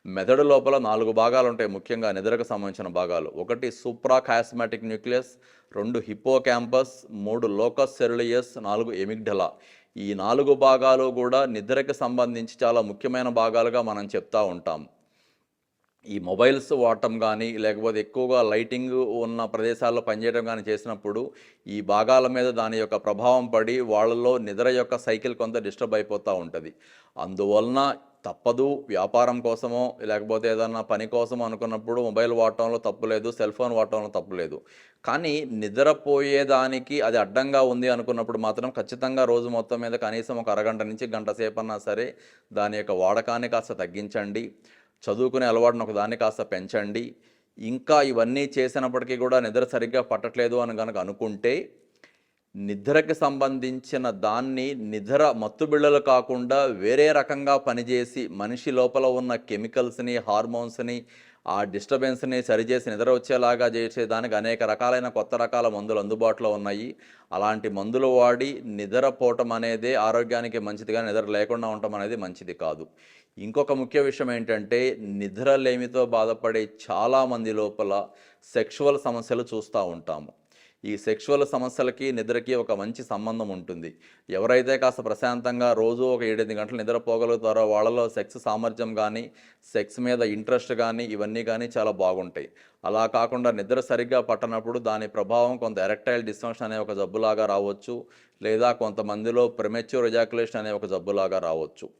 మెదడు లోపల 4 భాగాలుంటాయి ముఖ్యంగా నిద్రకు సంబంధించిన భాగాలు. ఒకటి సూప్రాకాస్మాటిక్ న్యూక్లియస్, 2 హిప్పోకాంపస్, 3 లోకస్ సెరులియస్, 4 ఎమిగ్డలా. ఈ 4 భాగాలు గూడా నిద్రకు సంబంధించి చాలా ముఖ్యమైన భాగాలుగా మనం చెప్తా ఉంటాం. ఈ మొబైల్స్ వాడటం గానీ, లేకపోతే ఎక్కువగా లైటింగ్ ఉన్న ప్రదేశాల్లో పనిచేయడం గానీ చేసినప్పుడు, ఈ భాగాల మీద దాని యొక్క ప్రభావం పడి, వాళ్ళలో నిద్ర యొక్క సైకిల్ కొంత డిస్టర్బ్ అయిపోతూ ఉంటది. అందువలన తప్పదు, వ్యాపారం కోసమో, లేకపోతే ఏదన్నా పని కోసమో అనుకున్నప్పుడు మొబైల్ వాడటంలో తప్పు లేదు, సెల్ ఫోన్ వాడటంలో తప్పు లేదు. కానీ నిద్రపోయేదానికి అది అడ్డంగా ఉంది అనుకున్నప్పుడు మాత్రం ఖచ్చితంగా రోజు మొత్తం మీద కనీసం ఒక అరగంట నుంచి గంట సేపన్నా సరే దాని యొక్క వాడకాన్ని కాస్త తగ్గించండి. చదువుకునే అలవాటును ఒకదాన్ని కాస్త పెంచండి. ఇంకా ఇవన్నీ చేసినప్పటికీ కూడా నిద్ర సరిగ్గా పట్టట్లేదు అని గనక అనుకుంటే, నిద్రకి సంబంధించిన దాన్ని నిద్ర మత్తుబిళ్ళలు కాకుండా వేరే రకంగా పనిచేసి మనిషి లోపల ఉన్న కెమికల్స్ని, హార్మోన్స్ని, ఆ డిస్టర్బెన్స్ని సరిచేసి నిద్ర వచ్చేలాగా చేసేదానికి అనేక రకాలైన కొత్త రకాల మందులు అందుబాటులో ఉన్నాయి. అలాంటి మందులు వాడి నిద్రపోవటం అనేదే ఆరోగ్యానికి మంచిది, కానీ నిద్ర లేకుండా ఉండటం అనేది మంచిది కాదు. ఇంకొక ముఖ్య విషయం ఏంటంటే, నిద్రలేమితో బాధపడే చాలామంది లోపల సెక్షువల్ సమస్యలు చూస్తూ ఉంటాము. ఈ సెక్షువల్ సమస్యలకి నిద్రకి ఒక మంచి సంబంధం ఉంటుంది. ఎవరైతే కాస్త ప్రశాంతంగా రోజు ఒక 7-8 గంటలు నిద్రపోగలుగుతారో వాళ్ళలో సెక్స్ సామర్థ్యం కానీ, సెక్స్ మీద ఇంట్రెస్ట్ కానీ, ఇవన్నీ కానీ చాలా బాగుంటాయి. అలా కాకుండా నిద్ర సరిగ్గా పట్టనప్పుడు దాని ప్రభావం కొంత ఎరెక్టైల్ డిస్ఫంక్షన్ అనే ఒక జబ్బులాగా రావచ్చు, లేదా కొంతమందిలో ప్రిమెచ్యూర్ ఎజాక్యులేషన్ అనే ఒక జబ్బులాగా రావచ్చు.